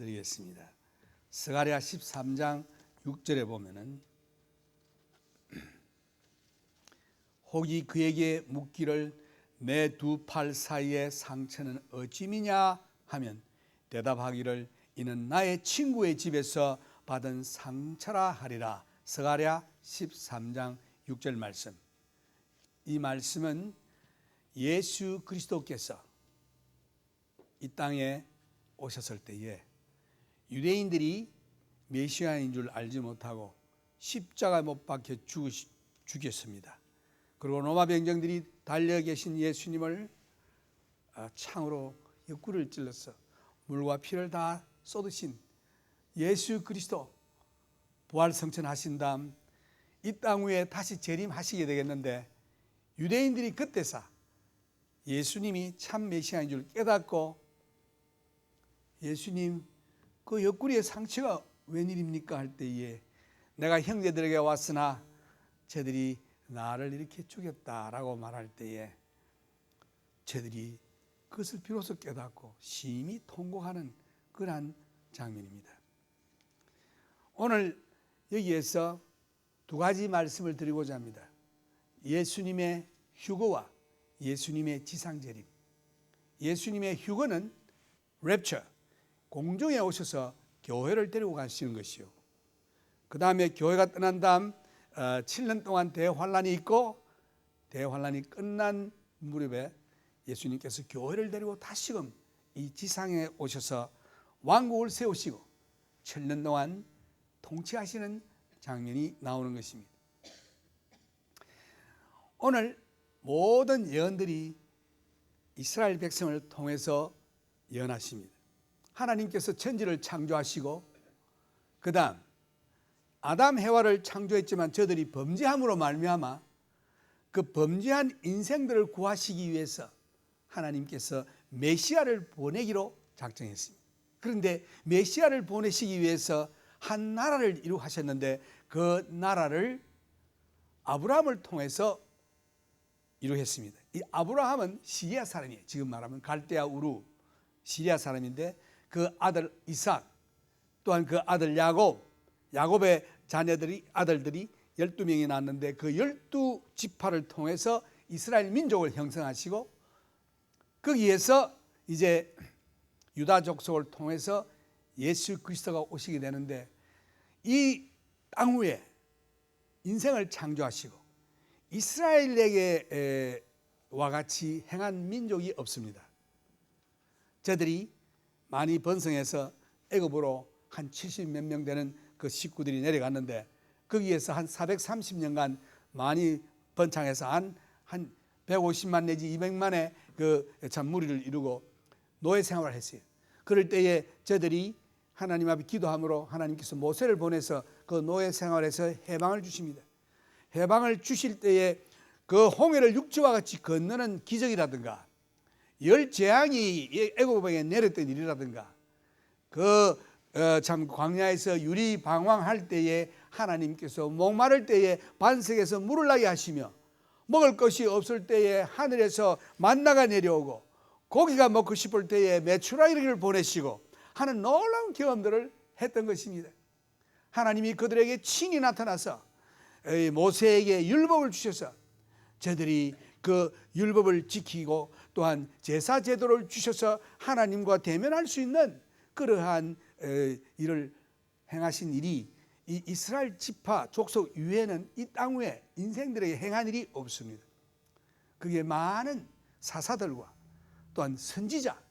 드리겠습니다. 스가랴 13장 6절에 보면은 혹이 그에게 묻기를 내 두 팔 사이의 상처는 어찌미냐 하면 대답하기를 이는 나의 친구의 집에서 받은 상처라 하리라. 스가랴 13장 6절 말씀. 이 말씀은 예수 그리스도께서 이 땅에 오셨을 때에 유대인들이 메시아인 줄 알지 못하고 십자가에 못 박혀 죽였습니다. 그리고 로마 병정들이 달려 계신 예수님을 창으로 옆구리를 찔러서 물과 피를 다 쏟으신 예수 그리스도 부활성천하신 다음 이 땅 위에 다시 재림하시게 되겠는데, 유대인들이 그때서 예수님이 참 메시아인 줄 깨닫고 예수님 그 옆구리의 상처가 웬일입니까 할 때에 내가 형제들에게 왔으나 저들이 나를 이렇게 죽였다라고 말할 때에 저들이 그것을 비로소 깨닫고 심히 통곡하는 그러한 장면입니다. 오늘 여기에서 두 가지 말씀을 드리고자 합니다. 예수님의 휴거와 예수님의 지상재림. 예수님의 휴거는 랩처, 공중에 오셔서 교회를 데리고 가시는 것이요, 그 다음에 교회가 떠난 다음 7년 동안 대환란이 있고, 대환란이 끝난 무렵에 예수님께서 교회를 데리고 다시금 이 지상에 오셔서 왕국을 세우시고 7년 동안 통치하시는 장면이 나오는 것입니다. 오늘 모든 예언들이 이스라엘 백성을 통해서 예언하십니다. 하나님께서 천지를 창조하시고 그 다음 아담 해와를 창조했지만 저들이 범죄함으로 말미암아 그 범죄한 인생들을 구하시기 위해서 하나님께서 메시아를 보내기로 작정했습니다. 그런데 메시아를 보내시기 위해서 한 나라를 이루하셨는데 그 나라를 아브라함을 통해서 이루했습니다. 이 아브라함은 시리아 사람이에요. 지금 말하면 갈대아 우루 시리아 사람인데 그 아들 이삭, 또한 그 아들 야곱의 자녀들이 아들들이 12명이 낳았는데 그 12지파를 통해서 이스라엘 민족을 형성하시고 거기에서 이제 유다 족속을 통해서 예수 그리스도가 오시게 되는데, 이 땅 위에 인생을 창조하시고 이스라엘에게 와 같이 행한 민족이 없습니다. 저들이 많이 번성해서 애굽으로 한 70몇 명 되는 그 식구들이 내려갔는데 거기에서 한 430년간 많이 번창해서 한 150만 내지 200만의 그 참 무리를 이루고 노예 생활을 했어요. 그럴 때에 저들이 하나님 앞에 기도함으로 하나님께서 모세를 보내서 그 노예 생활에서 해방을 주십니다. 해방을 주실 때에 그 홍해를 육지와 같이 건너는 기적이라든가 열 재앙이 애굽에게 내렸던 일이라든가 그 참 광야에서 유리 방황할 때에 하나님께서 목마를 때에 반석에서 물을 나게 하시며 먹을 것이 없을 때에 하늘에서 만나가 내려오고 고기가 먹고 싶을 때에 메추라기를 보내시고 하는 놀라운 경험들을 했던 것입니다. 하나님이 그들에게 친히 나타나서 모세에게 율법을 주셔서 저들이 그 율법을 지키고 또한 제사 제도를 주셔서 하나님과 대면할 수 있는 그러한 일을 행하신 일이 이 이스라엘 지파 족속 이외에는 이 땅 위에 인생들에게 행한 일이 없습니다. 그게 많은 사사들과 또한 선지자,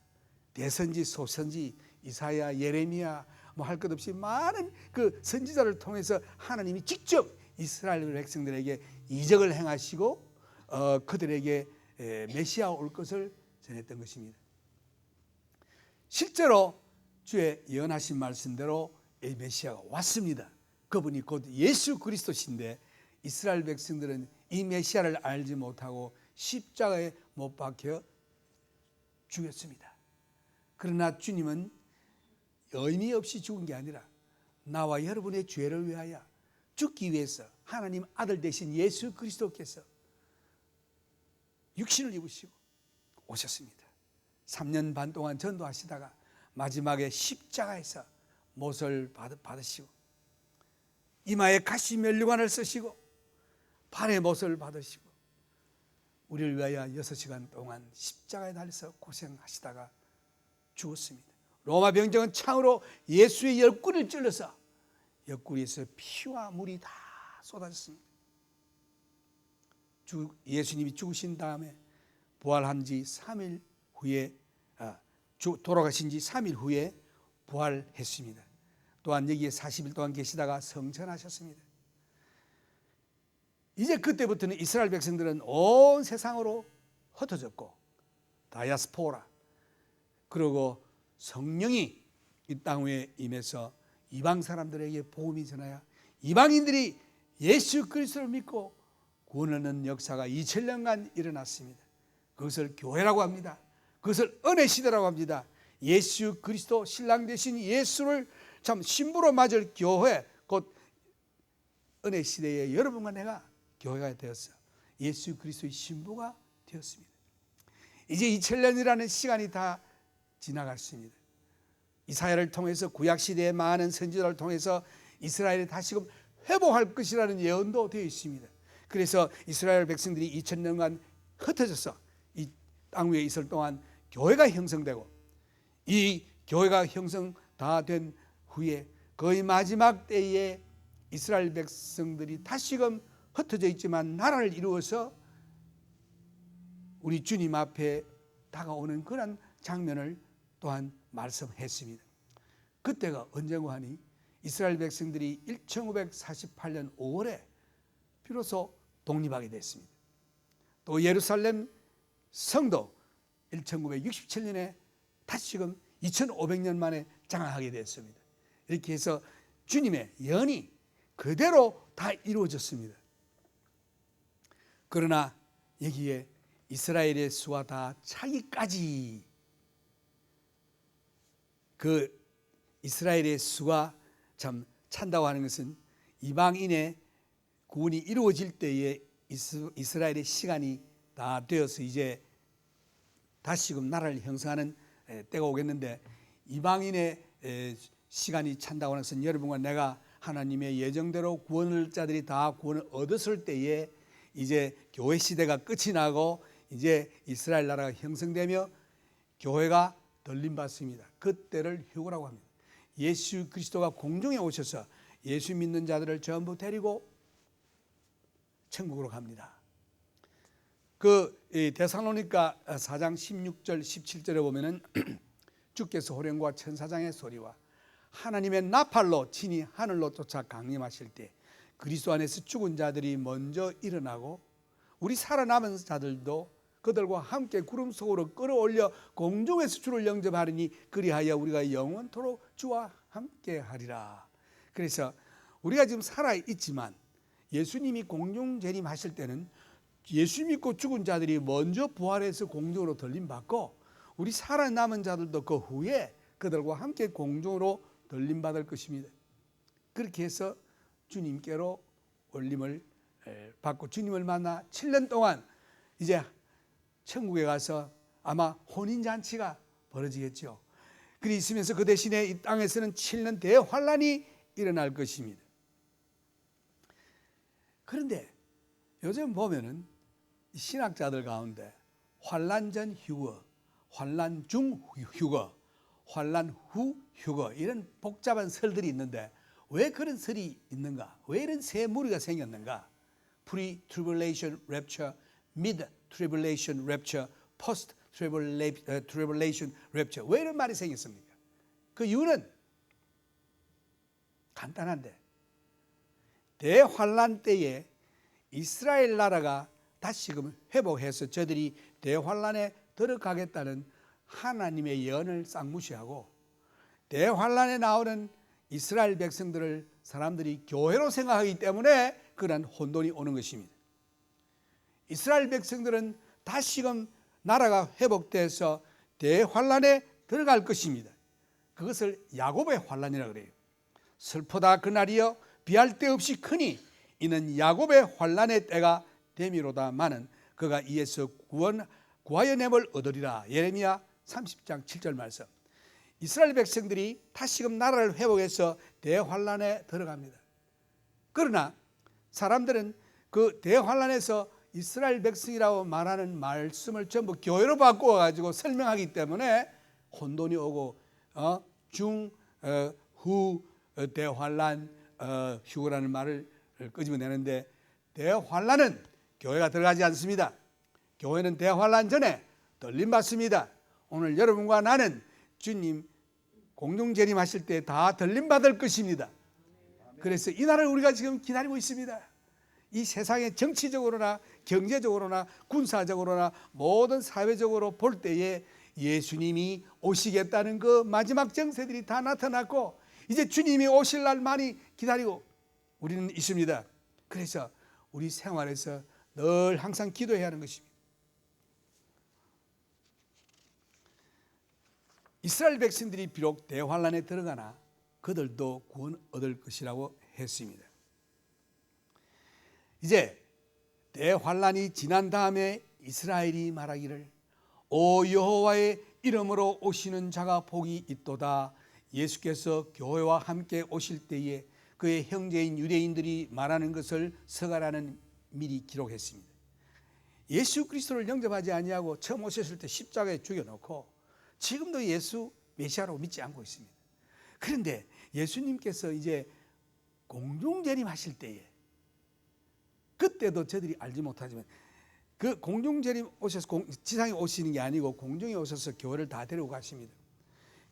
대선지, 소선지, 이사야, 예레미야 뭐 할 것 없이 많은 그 선지자를 통해서 하나님이 직접 이스라엘 백성들에게 이적을 행하시고 그들에게 메시아 올 것을 전했던 것입니다. 실제로 주의 예언하신 말씀대로 이 메시아가 왔습니다. 그분이 곧 예수 그리스도신데 이스라엘 백성들은 이 메시아를 알지 못하고 십자가에 못 박혀 죽였습니다. 그러나 주님은 의미 없이 죽은 게 아니라 나와 여러분의 죄를 위하여 죽기 위해서 하나님 아들 되신 예수 그리스도께서 육신을 입으시고 오셨습니다. 3년 반 동안 전도하시다가 마지막에 십자가에서 못을 받으시고 이마에 가시 면류관을 쓰시고 발에 못을 받으시고 우리를 위하여 6시간 동안 십자가에 달려서 고생하시다가 죽었습니다. 로마 병정은 창으로 예수의 옆구리를 찔러서 옆구리에서 피와 물이 다 쏟아졌습니다. 예수님이 죽으신 다음에 부활한 지 3일 후에 돌아가신 지 3일 후에 부활했습니다. 또한 여기에 40일 동안 계시다가 성천하셨습니다. 이제 그때부터는 이스라엘 백성들은 온 세상으로 흩어졌고 다이아스포라, 그리고 성령이 이 땅 위에 임해서 이방 사람들에게 복음이 전하여 이방인들이 예수 그리스도를 믿고 구원하는 역사가 2000년간 일어났습니다. 그것을 교회라고 합니다. 그것을 은혜 시대라고 합니다. 예수 그리스도 신랑 되신 예수를 참 신부로 맞을 교회, 곧 은혜 시대에 여러분과 내가 교회가 되었어 예수 그리스도의 신부가 되었습니다. 이제 2000년이라는 시간이 다 지나갔습니다. 이사야를 통해서 구약시대의 많은 선지자를 통해서 이스라엘이 다시금 회복할 것이라는 예언도 되어 있습니다. 그래서 이스라엘 백성들이 2000년간 흩어져서 이 땅 위에 있을 동안 교회가 형성되고, 이 교회가 형성 다 된 후에 거의 마지막 때에 이스라엘 백성들이 다시금 흩어져 있지만 나라를 이루어서 우리 주님 앞에 다가오는 그런 장면을 또한 말씀했습니다. 그때가 언제고 하니 이스라엘 백성들이 1948년 5월에 비로소 독립하게 됐습니다. 또 예루살렘 성도 1967년에 다시금 2500년 만에 장악하게 됐습니다. 이렇게 해서 주님의 예언이 그대로 다 이루어졌습니다. 그러나 여기에 이스라엘의 수가 다 차기까지, 그 이스라엘의 수가 참 찬다고 하는 것은 이방인의 구원이 이루어질 때에 이스라엘의 시간이 다 되어서 이제 다시금 나라를 형성하는 때가 오겠는데, 이방인의 시간이 찬다고 하는 것은 여러분과 내가 하나님의 예정대로 구원을 자들이 다 구원을 얻었을 때에 이제 교회 시대가 끝이 나고 이제 이스라엘 나라가 형성되며 교회가 덜림받습니다. 그때를 휴거라고 합니다. 예수 그리스도가 공중에 오셔서 예수 믿는 자들을 전부 데리고 천국으로 갑니다. 그 데살로니가 4장 16절 17절에 보면은 주께서 호령과 천사장의 소리와 하나님의 나팔로 친히 하늘로 쫓아 강림하실 때 그리스도 안에서 죽은 자들이 먼저 일어나고 우리 살아남은 자들도 그들과 함께 구름 속으로 끌어올려 공중에서 주를 영접하리니 그리하여 우리가 영원토록 주와 함께 하리라. 그래서 우리가 지금 살아있지만 예수님이 공중 재림하실 때는 예수 믿고 죽은 자들이 먼저 부활해서 공중으로 들림받고 우리 살아남은 자들도 그 후에 그들과 함께 공중으로 들림받을 것입니다. 그렇게 해서 주님께로 올림을 받고 주님을 만나 7년 동안 이제 천국에 가서 아마 혼인잔치가 벌어지겠죠. 그리 있으면서 그 대신에 이 땅에서는 7년 대환란이 일어날 것입니다. 그런데 요즘 보면은 신학자들 가운데 환란 전 휴거, 환란 중 휴거, 환란 후 휴거, 이런 복잡한 설들이 있는데 왜 그런 설이 있는가? 왜 이런 세 무리가 생겼는가? Pre-tribulation rapture, mid-tribulation rapture, post-tribulation rapture. 왜 이런 말이 생겼습니까? 그 이유는 간단한데, 대환란 때에 이스라엘 나라가 다시금 회복해서 저들이 대환란에 들어가겠다는 하나님의 예언을 쌍무시하고 대환란에 나오는 이스라엘 백성들을 사람들이 교회로 생각하기 때문에 그런 혼돈이 오는 것입니다. 이스라엘 백성들은 다시금 나라가 회복돼서 대환란에 들어갈 것입니다. 그것을 야곱의 환란이라고 그래요. 슬프다 그날이여 비할 데 없이 크니 이는 야곱의 환란의 때가 됨이로다마는 그가 이에서 구하여냄을 얻으리라. 예레미야 30장 7절 말씀. 이스라엘 백성들이 다시금 나라를 회복해서 대환란에 들어갑니다. 그러나 사람들은 그 대환란에서 이스라엘 백성이라고 말하는 말씀을 전부 교회로 바꾸어 가지고 설명하기 때문에 혼돈이 오고 후 대환란 휴거라는 말을 끄집어내는데, 대환란은 교회가 들어가지 않습니다. 교회는 대환란 전에 떨림 받습니다. 오늘 여러분과 나는 주님 공중 재림하실 때 다 떨림 받을 것입니다. 그래서 이 날을 우리가 지금 기다리고 있습니다. 이 세상의 정치적으로나 경제적으로나 군사적으로나 모든 사회적으로 볼 때에 예수님이 오시겠다는 그 마지막 정세들이 다 나타났고, 이제 주님이 오실 날 많이 기다리고 우리는 있습니다. 그래서 우리 생활에서 늘 항상 기도해야 하는 것입니다. 이스라엘 백성들이 비록 대환란에 들어가나 그들도 구원 얻을 것이라고 했습니다. 이제 대환란이 지난 다음에 이스라엘이 말하기를 오 여호와의 이름으로 오시는 자가 복이 있도다. 예수께서 교회와 함께 오실 때에 그의 형제인 유대인들이 말하는 것을 스가랴는 미리 기록했습니다. 예수 그리스도를 영접하지 아니하고 처음 오셨을 때 십자가에 죽여놓고 지금도 예수 메시아로 믿지 않고 있습니다. 그런데 예수님께서 이제 공중 재림하실 때에, 그때도 저들이 알지 못하지만 그 공중 재림 오셔서 지상에 오시는 게 아니고 공중에 오셔서 교회를 다 데리고 가십니다.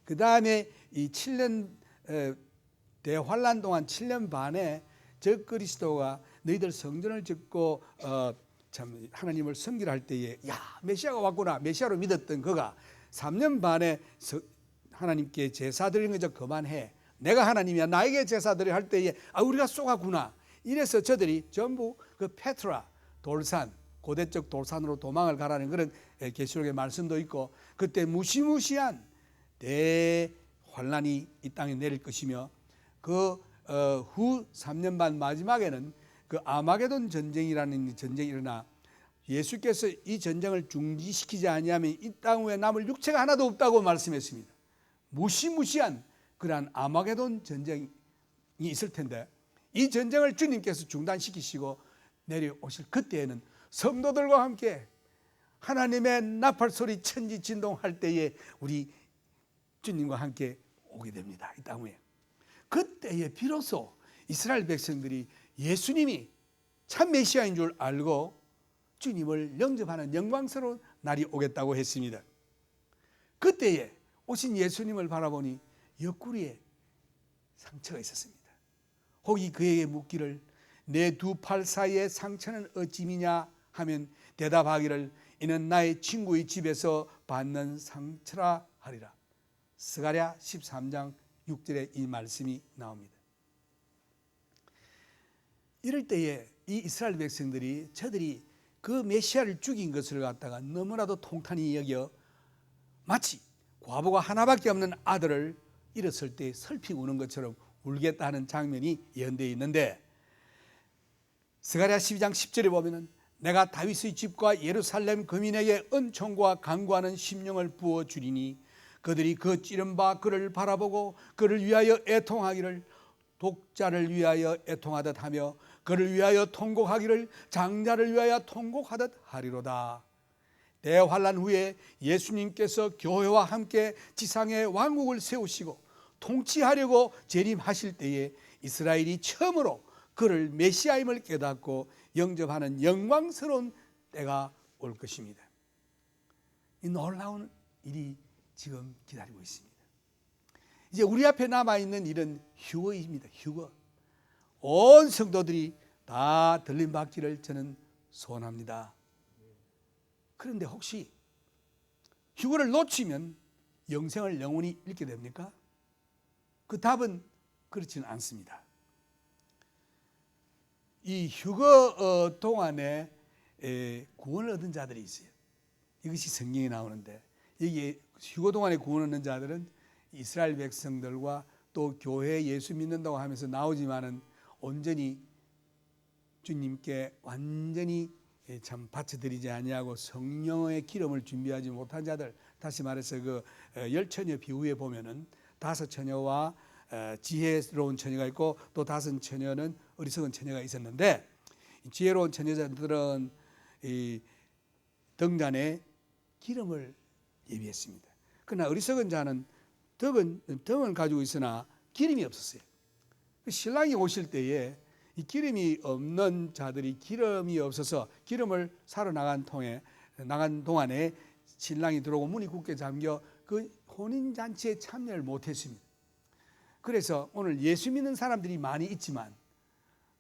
그 다음에 이 7년 대환란 동안 7년 반에 저 그리스도가 너희들 성전을 짓고 참 하나님을 섬기라 할 때에 야 메시아가 왔구나, 메시아로 믿었던 그가 3년 반에 하나님께 제사 드리는 거 그만해, 내가 하나님이야, 나에게 제사 드려 할 때에 우리가 쏘가구나. 이래서 저들이 전부 그 페트라 돌산, 고대적 돌산으로 도망을 가라는 그런 계시록의 말씀도 있고, 그때 무시무시한 대환란이 이 땅에 내릴 것이며, 그 후 3년 반 마지막에는 그 아마게돈 전쟁이라는 전쟁이 일어나 예수께서 이 전쟁을 중지시키지 아니하면 이 땅 위에 남을 육체가 하나도 없다고 말씀했습니다. 무시무시한 그러한 아마게돈 전쟁이 있을 텐데, 이 전쟁을 주님께서 중단시키시고 내려오실 그때에는 성도들과 함께 하나님의 나팔 소리 천지 진동할 때에 우리 주님과 함께 오게 됩니다. 이 땅 위에. 그때에 비로소 이스라엘 백성들이 예수님이 참 메시아인 줄 알고 주님을 영접하는 영광스러운 날이 오겠다고 했습니다. 그때에 오신 예수님을 바라보니 옆구리에 상처가 있었습니다. 혹이 그에게 묻기를 내 두 팔 사이의 상처는 어찌미냐 하면 대답하기를 이는 나의 친구의 집에서 받는 상처라 하리라. 스가랴 13장 6절에 이 말씀이 나옵니다. 이럴 때에 이 이스라엘 백성들이 저들이 그 메시아를 죽인 것을 갖다가 너무나도 통탄히 여겨 마치 과부가 하나밖에 없는 아들을 잃었을 때 슬피 우는 것처럼 울겠다 하는 장면이 예언되어 있는데, 스가랴 12장 10절에 보면은 내가 다윗의 집과 예루살렘 거민에게 은총과 간구하는 심령을 부어주리니 그들이 그 찌른 바 그를 바라보고 그를 위하여 애통하기를 독자를 위하여 애통하듯 하며 그를 위하여 통곡하기를 장자를 위하여 통곡하듯 하리로다. 대환란 후에 예수님께서 교회와 함께 지상의 왕국을 세우시고 통치하려고 재림하실 때에 이스라엘이 처음으로 그를 메시아임을 깨닫고 영접하는 영광스러운 때가 올 것입니다. 이 놀라운 일이 지금 기다리고 있습니다. 이제 우리 앞에 남아있는 일은 휴거입니다. 휴거. 온 성도들이 다 들림받기를 저는 소원합니다. 그런데 혹시 휴거를 놓치면 영생을 영원히 잃게 됩니까? 그 답은 그렇지는 않습니다. 이 휴거 동안에 구원을 얻은 자들이 있어요. 이것이 성경에 나오는데, 여기 휴거 동안에 구원 얻는 자들은 이스라엘 백성들과 또 교회 예수 믿는다고 하면서 나오지만은 온전히 주님께 완전히 참 바쳐드리지 아니하고 성령의 기름을 준비하지 못한 자들, 다시 말해서 그 열 처녀 비유에 보면은 5 처녀와 지혜로운 처녀가 있고 또 5 처녀는 어리석은 처녀가 있었는데, 지혜로운 처녀들은 이 등잔에 기름을 예비했습니다. 그러나 어리석은 자는 등을 가지고 있으나 기름이 없었어요. 신랑이 오실 때에 이 기름이 없는 자들이 기름이 없어서 기름을 사러 나간 동안에 신랑이 들어오고 문이 굳게 잠겨 그 혼인잔치에 참여를 못했습니다. 그래서 오늘 예수 믿는 사람들이 많이 있지만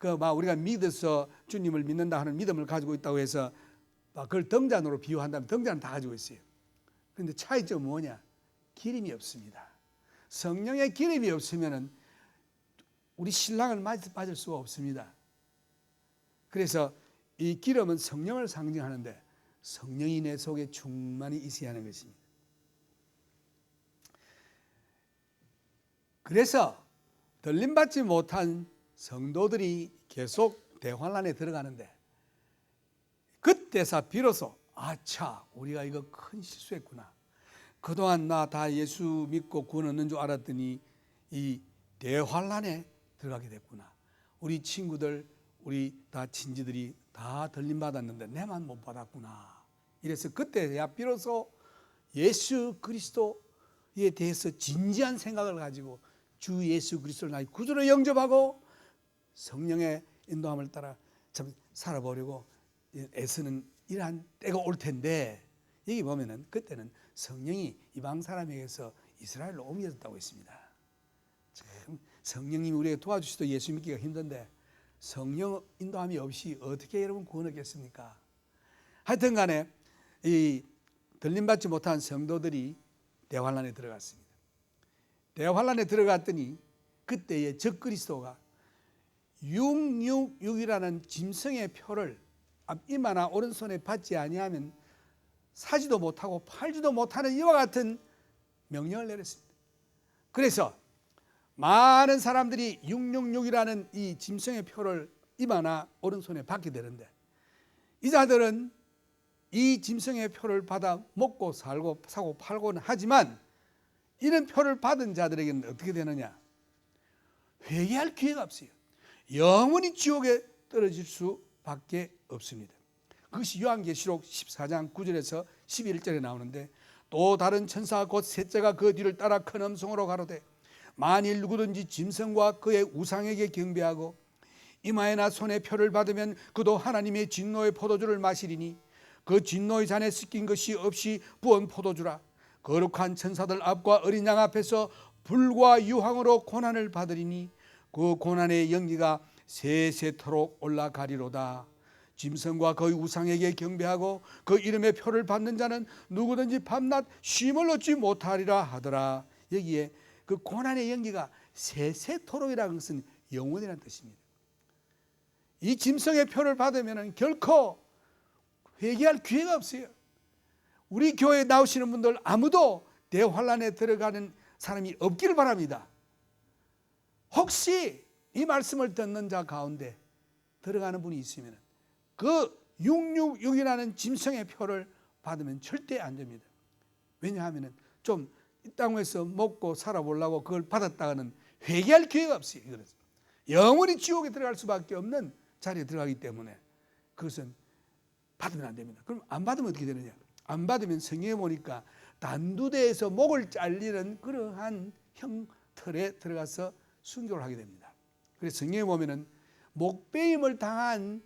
우리가 믿어서 주님을 믿는다 하는 믿음을 가지고 있다고 해서 그걸 등잔으로 비유한다면 등잔은 다 가지고 있어요. 그런데 차이점은 뭐냐? 기름이 없습니다. 성령의 기름이 없으면 우리 신랑을 맞을 수가 없습니다. 그래서 이 기름은 성령을 상징하는데 성령이 내 속에 충만히 있어야 하는 것입니다. 그래서 들림받지 못한 성도들이 계속 대환란에 들어가는데, 그때서 비로소 우리가 이거 큰 실수했구나. 그동안 나 다 예수 믿고 구원 얻는 줄 알았더니 이 대환란에 들어가게 됐구나. 우리 친구들, 우리 다 친지들이 다 들림받았는데 내만 못 받았구나. 이래서 그때야 비로소 예수 그리스도에 대해서 진지한 생각을 가지고 주 예수 그리스도를 나의 구주로 영접하고 성령의 인도함을 따라 참 살아보려고 애쓰는 이러한 때가 올 텐데, 여기 보면은 그때는 성령이 이방 사람에게서 이스라엘로 옮겨졌다고 했습니다. 참 성령님이 우리에게 도와주시도 예수 믿기가 힘든데 성령 인도함이 없이 어떻게 여러분 구원 얻겠습니까? 하여튼 간에 이 들림받지 못한 성도들이 대환란에 들어갔습니다. 대환란에 들어갔더니 그때의 적그리스도가 666이라는 짐승의 표를 앞이마나 오른손에 받지 아니하면 사지도 못하고 팔지도 못하는 이와 같은 명령을 내렸습니다. 그래서 많은 사람들이 666이라는 이 짐승의 표를 이마나 오른손에 받게 되는데, 이 자들은 이 짐승의 표를 받아 먹고 살고 사고 팔고는 하지만 이런 표를 받은 자들에게는 어떻게 되느냐? 회개할 기회가 없어요. 영원히 지옥에 떨어질 수밖에 없습니다. 그것이 요한계시록 14장 9절에서 11절에 나오는데, 또 다른 천사가 곧 셋째가 그 뒤를 따라 큰 음성으로 가로되 만일 누구든지 짐승과 그의 우상에게 경배하고 이마에나 손에 표를 받으면 그도 하나님의 진노의 포도주를 마시리니 그 진노의 잔에 섞인 것이 없이 부은 포도주라. 거룩한 천사들 앞과 어린 양 앞에서 불과 유황으로 고난을 받으리니 그 고난의 연기가 세세토록 올라가리로다. 짐승과 그의 우상에게 경배하고 그 이름의 표를 받는 자는 누구든지 밤낮 쉼을 얻지 못하리라 하더라. 여기에 그 고난의 연기가 세세토록이라는 것은 영원이라는 뜻입니다. 이 짐승의 표를 받으면 결코 회개할 기회가 없어요. 우리 교회에 나오시는 분들 아무도 대환란에 들어가는 사람이 없기를 바랍니다. 혹시 이 말씀을 듣는 자 가운데 들어가는 분이 있으면 그 666이라는 짐승의 표를 받으면 절대 안 됩니다. 왜냐하면 좀 이 땅에서 먹고 살아보려고 그걸 받았다가는 회개할 기회가 없어요. 그래서 영원히 지옥에 들어갈 수밖에 없는 자리에 들어가기 때문에 그것은 받으면 안 됩니다. 그럼 안 받으면 어떻게 되느냐? 안 받으면 성경에 보니까 단두대에서 목을 잘리는 그러한 형틀에 들어가서 순교를 하게 됩니다. 그래서 성경에 보면은 목베임을 당한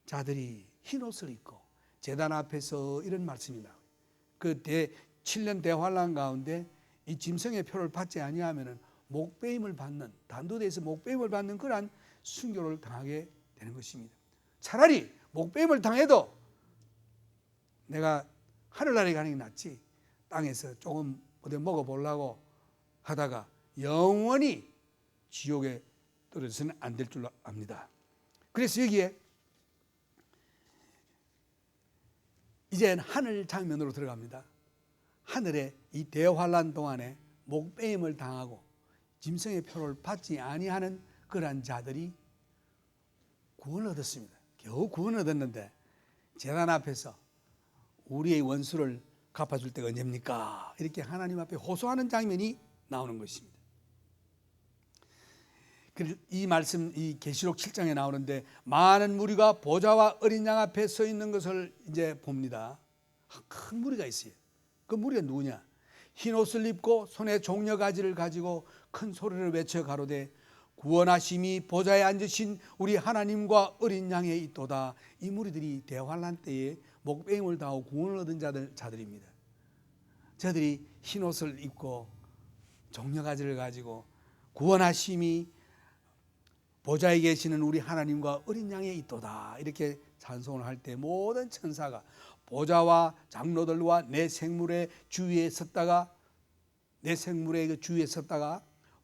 자들이 흰 옷을 입고 제단 앞에서 이런 말씀이 나와요. 그 7년 대환란 가운데 이 짐승의 표를 받지 아니하면은 목베임을 받는, 단두대에서 목베임을 받는 그러한 순교를 당하게 되는 것입니다. 차라리 목베임을 당해도 내가 하늘나라에 가는 게 낫지 땅에서 조금 어디 먹어보려고 하다가 영원히 지옥에 떨어져서는 안 될 줄 압니다. 그래서 여기에 이제 하늘 장면으로 들어갑니다. 하늘에 이 대환란 동안에 목베임을 당하고 짐승의 표를 받지 아니하는 그러한 자들이 구원을 얻었습니다. 겨우 구원을 얻었는데 제단 앞에서 우리의 원수를 갚아줄 때가 언제입니까? 이렇게 하나님 앞에 호소하는 장면이 나오는 것입니다. 이 말씀, 이 계시록 7장에 나오는데 많은 무리가 보좌와 어린 양 앞에 서 있는 것을 이제 봅니다. 큰 무리가 있어요. 그 무리가 누구냐? 흰 옷을 입고 손에 종려가지를 가지고 큰 소리를 외쳐 가로되 구원하심이 보좌에 앉으신 우리 하나님과 어린 양에 있도다. 이 무리들이 대환란 때에 목배임을 당하고 구원을 얻은 자들입니다. 저들이 흰 옷을 입고 종려가지를 가지고 구원하심이 보좌에 계시는 우리 하나님과 어린 양에 있도다. 이렇게 찬송을 할 때 모든 천사가 보좌와 장로들과 내 생물의 주위에 섰다가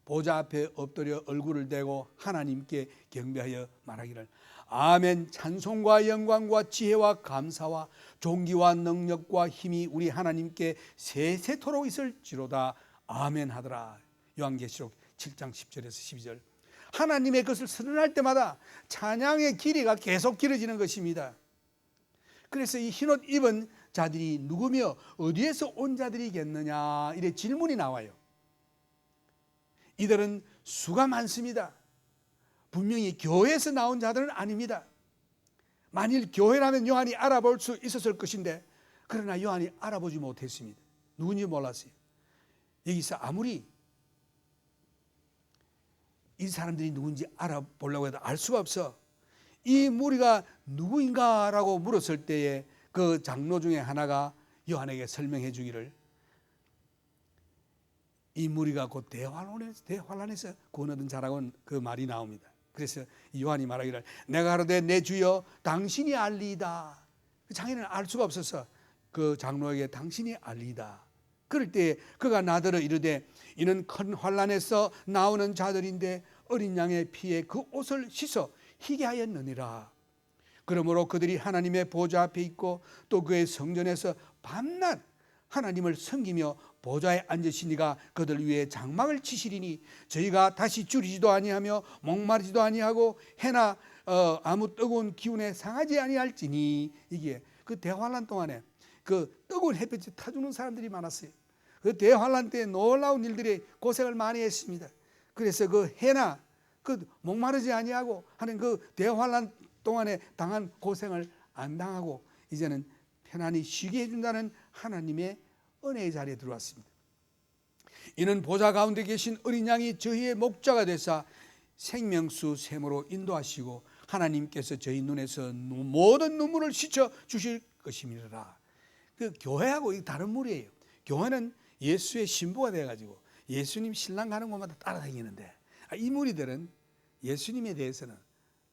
보좌 앞에 엎드려 얼굴을 대고 하나님께 경배하여 말하기를 아멘. 찬송과 영광과 지혜와 감사와 존귀와 능력과 힘이 우리 하나님께 세세토록 있을지로다. 아멘 하더라. 요한계시록 7장 10절에서 12절. 하나님의 것을 선언할 때마다 찬양의 길이가 계속 길어지는 것입니다. 그래서 이 흰옷 입은 자들이 누구며 어디에서 온 자들이겠느냐 이래 질문이 나와요. 이들은 수가 많습니다. 분명히 교회에서 나온 자들은 아닙니다. 만일 교회라면 요한이 알아볼 수 있었을 것인데 그러나 요한이 알아보지 못했습니다. 누군지 몰랐어요. 여기서 아무리 이 사람들이 누군지 알아보려고 해도 알 수가 없어. 이 무리가 누구인가라고 물었을 때에 그 장로 중에 하나가 요한에게 설명해 주기를 이 무리가 곧 대환란에서 구원 얻은 자라고 그 말이 나옵니다. 그래서 요한이 말하기를 내가 가로되 내 주여 당신이 알리이다. 장인은 알 수가 없어서 그 장로에게 당신이 알리이다. 그럴 때 그가 나더러 이르되 이는 큰 환란에서 나오는 자들인데 어린 양의 피에 그 옷을 씻어 희게 하였느니라. 그러므로 그들이 하나님의 보좌 앞에 있고 또 그의 성전에서 밤낮 하나님을 섬기며 보좌에 앉으시니가 그들 위에 장막을 치시리니 저희가 다시 줄이지도 아니하며 목마르지도 아니하고 해나 아무 뜨거운 기운에 상하지 아니할지니. 이게 그 대환란 동안에 그 뜨거운 햇볕이 타주는 사람들이 많았어요. 그 대환란 때 놀라운 일들이 고생을 많이 했습니다. 그래서 그 해나 그 목마르지 아니하고 하는 그 대환란 동안에 당한 고생을 안 당하고 이제는 편안히 쉬게 해준다는 하나님의 은혜의 자리에 들어왔습니다. 이는 보좌 가운데 계신 어린 양이 저희의 목자가 되사 생명수 샘으로 인도하시고 하나님께서 저희 눈에서 모든 눈물을 씻어 주실 것입니다. 그 교회하고 다른 무리예요. 교회는 예수의 신부가 돼가지고 예수님 신랑 가는 곳마다 따라다니는데 이 무리들은 예수님에 대해서는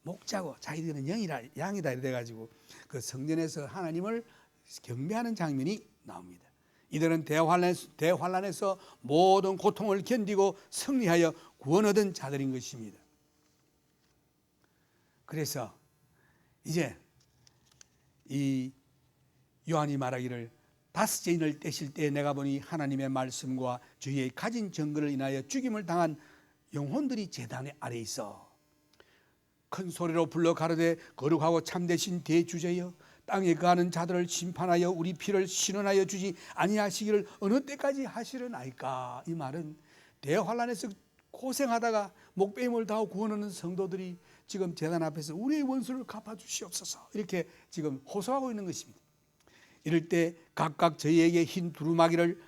목자고 자기들은 양이다 이래가지고 그 성전에서 하나님을 경배하는 장면이 나옵니다. 이들은 대환란에서 모든 고통을 견디고 승리하여 구원 얻은 자들인 것입니다. 그래서 이제 이 요한이 말하기를 다섯째 인을 떼실 때 내가 보니 하나님의 말씀과 주의 가진 증거를 인하여 죽임을 당한 영혼들이 제단 아래 있어 큰 소리로 불러 가로되 거룩하고 참되신 대주제여 땅에 거하는 자들을 심판하여 우리 피를 신원하여 주지 아니하시기를 어느 때까지 하시려나이까. 이 말은 대환란에서 고생하다가 목배임을 당하고 구원 얻는 성도들이 지금 제단 앞에서 우리의 원수를 갚아주시옵소서 이렇게 지금 호소하고 있는 것입니다. 이럴 때 각각 저희에게 흰 두루마기를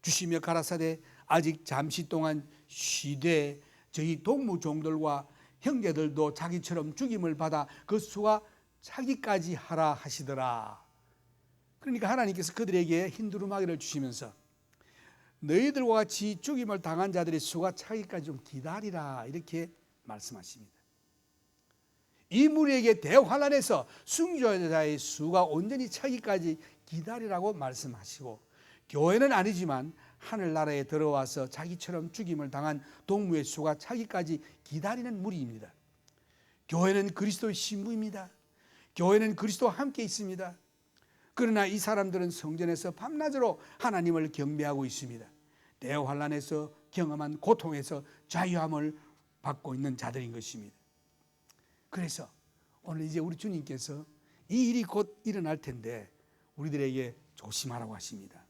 주시며 가라사대 아직 잠시 동안 쉬되 저희 동무종들과 형제들도 자기처럼 죽임을 받아 그 수가 차기까지 하라 하시더라. 그러니까 하나님께서 그들에게 흰 두루마기를 주시면서 너희들과 같이 죽임을 당한 자들의 수가 차기까지 좀 기다리라 이렇게 말씀하십니다. 이 무리에게 대환란에서 순교자의 수가 온전히 차기까지 기다리라고 말씀하시고 교회는 아니지만 하늘나라에 들어와서 자기처럼 죽임을 당한 동무의 수가 차기까지 기다리는 무리입니다. 교회는 그리스도의 신부입니다. 교회는 그리스도와 함께 있습니다. 그러나 이 사람들은 성전에서 밤낮으로 하나님을 경배하고 있습니다. 대환란에서 경험한 고통에서 자유함을 받고 있는 자들인 것입니다. 그래서 오늘 이제 우리 주님께서 이 일이 곧 일어날 텐데 우리들에게 조심하라고 하십니다.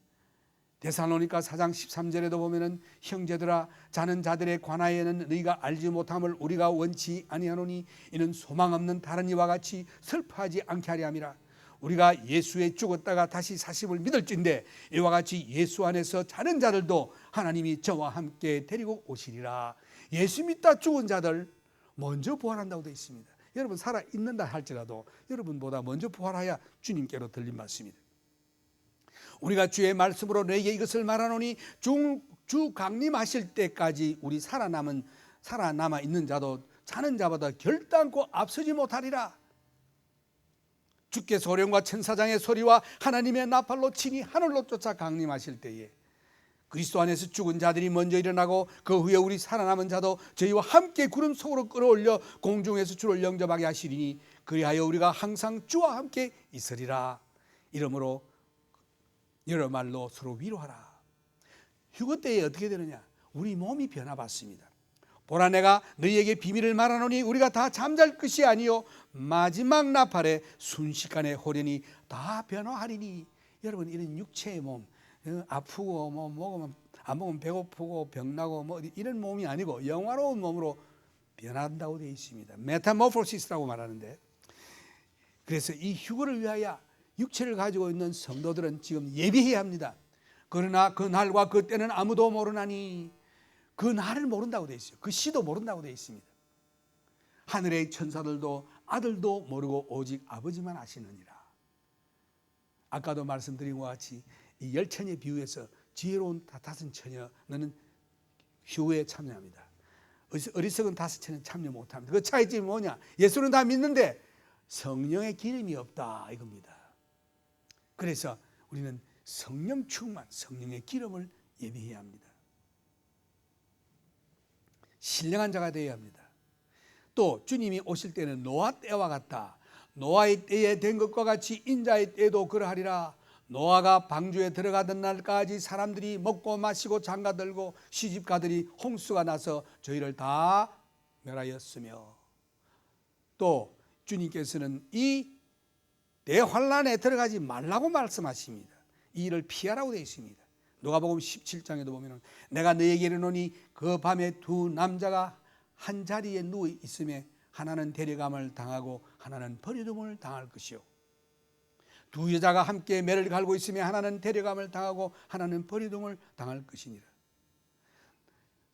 데살로니가 4장 13절에도 보면은 형제들아 자는 자들의 관하에는 너희가 알지 못함을 우리가 원치 아니하노니 이는 소망 없는 다른 이와 같이 슬퍼하지 않게 하려 함이라. 우리가 예수에 죽었다가 다시 사심을 믿을진대 이와 같이 예수 안에서 자는 자들도 하나님이 저와 함께 데리고 오시리라. 예수 믿다 죽은 자들 먼저 부활한다고 되어 있습니다. 여러분 살아 있는다 할지라도 여러분보다 먼저 부활하여 주님께로 들린 말씀입니다. 우리가 주의 말씀으로 너에게 이것을 말하노니 주 강림하실 때까지 우리 살아남아 있는 자도 자는 자보다 결단코 앞서지 못하리라. 주께 소령과 천사장의 소리와 하나님의 나팔로 친히 하늘로 쫓아 강림하실 때에 그리스도 안에서 죽은 자들이 먼저 일어나고 그 후에 우리 살아남은 자도 저희와 함께 구름 속으로 끌어올려 공중에서 주를 영접하게 하시리니 그리하여 우리가 항상 주와 함께 있으리라. 이러므로 여러 말로 서로 위로하라. 휴거 때에 어떻게 되느냐? 우리 몸이 변화받습니다. 보라 내가 너희에게 비밀을 말하노니 우리가 다 잠잘 것이 아니요 마지막 나팔에 순식간에 호련히 다 변화하리니. 여러분 이런 육체의 몸 아프고 뭐 먹으면 안 먹으면 배고프고 병나고 뭐 이런 몸이 아니고 영화로운 몸으로 변한다고 되어 있습니다. 메타모포시스라고 말하는데, 그래서 이 휴거를 위하여 육체를 가지고 있는 성도들은 지금 예비해야 합니다. 그러나 그 날과 그 때는 아무도 모르나니. 그 날을 모른다고 되어 있어요. 그 시도 모른다고 되어 있습니다. 하늘의 천사들도 아들도 모르고 오직 아버지만 아시느니라. 아까도 말씀드린 것 같이 이 열처녀 비유에서 지혜로운 다섯 처녀 너는 휴거에 참여합니다. 어리석은 다섯 처녀는 참여 못합니다. 그 차이점이 뭐냐? 예수는 다 믿는데 성령의 기름이 없다 이겁니다. 그래서 우리는 성령 충만, 성령의 기름을 예비해야 합니다. 신령한 자가 되어야 합니다. 또 주님이 오실 때는 노아 때와 같다. 노아의 때에 된 것과 같이 인자의 때도 그러하리라. 노아가 방주에 들어가던 날까지 사람들이 먹고 마시고 장가들고 시집가들이 홍수가 나서 저희를 다 멸하였으며, 또 주님께서는 이 대환란에 들어가지 말라고 말씀하십니다. 이 일을 피하라고 되어 있습니다. 누가복음 17장에도 보면 내가 너에게 이르노니 그 밤에 두 남자가 한 자리에 누워 있음에 하나는 데려감을 당하고 하나는 버려둠을 당할 것이요 두 여자가 함께 매를 갈고 있음에 하나는 데려감을 당하고 하나는 버려둠을 당할 것이니라.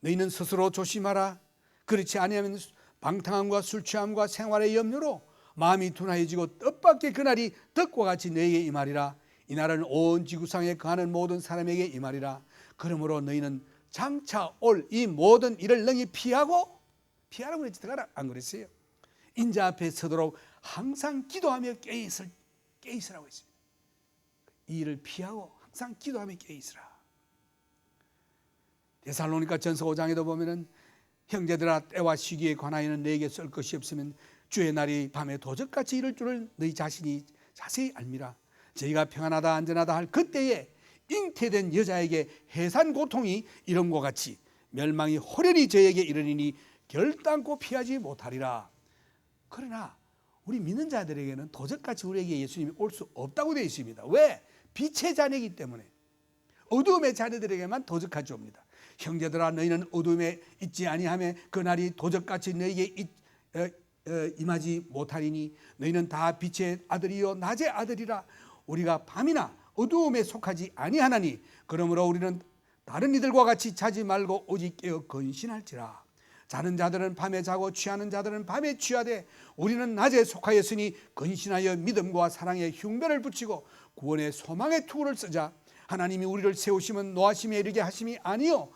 너희는 스스로 조심하라. 그렇지 아니하면 방탕함과 술 취함과 생활의 염려로 마음이 둔하여지고 뜻밖의 그날이 덕과 같이 너에게 임하리라. 이날은 온 지구상에 거하는 모든 사람에게 임하리라. 그러므로 너희는 장차 올 이 모든 일을 능히 피하라고 그랬지 안 그랬어요? 인자 앞에 서도록 항상 기도하며 깨있으라고 했습니다. 이 일을 피하고 항상 기도하며 깨있으라. 데살로니가 전서 5장에도 보면은 형제들아 때와 시기에 관하여는 너에게 쓸 것이 없으면 주의 날이 밤에 도적같이 이를 줄을 너희 자신이 자세히 알미라. 저희가 평안하다 안전하다 할 그때에 잉태된 여자에게 해산 고통이 이런 것 같이 멸망이 호련히 저에게 이르리니 결단코 피하지 못하리라. 그러나 우리 믿는 자들에게는 도적같이 우리에게 예수님이 올 수 없다고 되어 있습니다. 왜? 빛의 자녀이기 때문에. 어두움의 자녀들에게만 도적같이 옵니다. 형제들아 너희는 어두움에 있지 아니하며 그날이 도적같이 너희에게 임하지 못하리니 너희는 다 빛의 아들이요 낮의 아들이라. 우리가 밤이나 어두움에 속하지 아니하나니 그러므로 우리는 다른 이들과 같이 자지 말고 오직 깨어 건신할지라. 자는 자들은 밤에 자고 취하는 자들은 밤에 취하되 우리는 낮에 속하였으니 건신하여 믿음과 사랑의 흉배를 붙이고 구원의 소망의 투구를 쓰자. 하나님이 우리를 세우시면 노하심에 이르게 하심이 아니요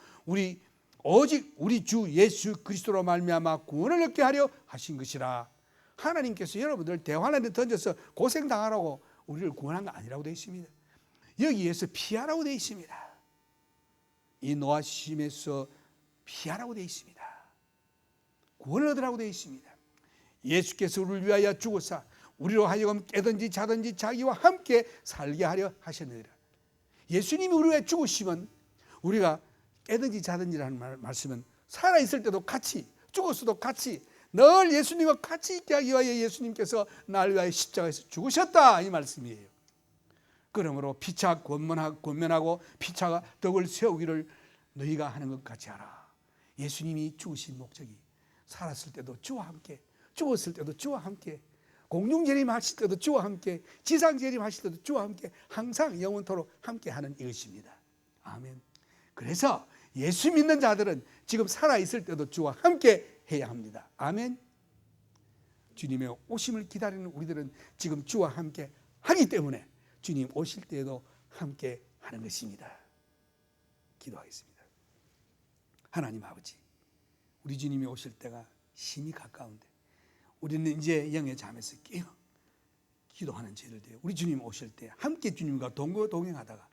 오직 우리 주 예수 그리스도로 말미암아 구원을 얻게 하려 하신 것이라. 하나님께서 여러분들 대환란에 던져서 고생당하라고 우리를 구원한 거 아니라고 되어 있습니다. 여기에서 피하라고 되어 있습니다. 이 노하심에서 피하라고 되어 있습니다. 구원을 얻으라고 되어 있습니다. 예수께서 우리를 위하여 죽으사 우리로 하여금 깨든지 자든지 자기와 함께 살게 하려 하셨느니라. 예수님이 우리를 위해 죽으시면 우리가 깨든지 자든지라는 말씀은 살아있을 때도 같이 죽었어도 같이 늘 예수님과 같이 있게 하기 위하여 예수님께서 나를 위하여 십자가에서 죽으셨다 이 말씀이에요. 그러므로 피차 권면하고 피차가 덕을 세우기를 너희가 하는 것 같이 하라. 예수님이 죽으신 목적이 살았을 때도 주와 함께, 죽었을 때도 주와 함께, 공중재림하실 때도 주와 함께, 지상재림하실 때도 주와 함께, 항상 영원토록 함께하는 이것입니다. 아멘. 그래서 예수 믿는 자들은 지금 살아있을 때도 주와 함께 해야 합니다. 아멘. 주님의 오심을 기다리는 우리들은 지금 주와 함께 하기 때문에 주님 오실 때에도 함께 하는 것입니다. 기도하겠습니다. 하나님 아버지, 우리 주님이 오실 때가 심히 가까운데 우리는 이제 영의 잠에서 깨어 기도하는 저희들, 우리 주님 오실 때 함께 주님과 동행하다가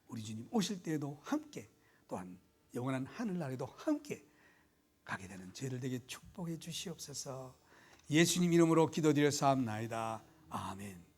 우리 주님 오실 때에도 함께, 또한 영원한 하늘나라에도 함께 가게 되는 저희들에게 축복해 주시옵소서. 예수님 이름으로 기도드려 사옵나이다. 아멘.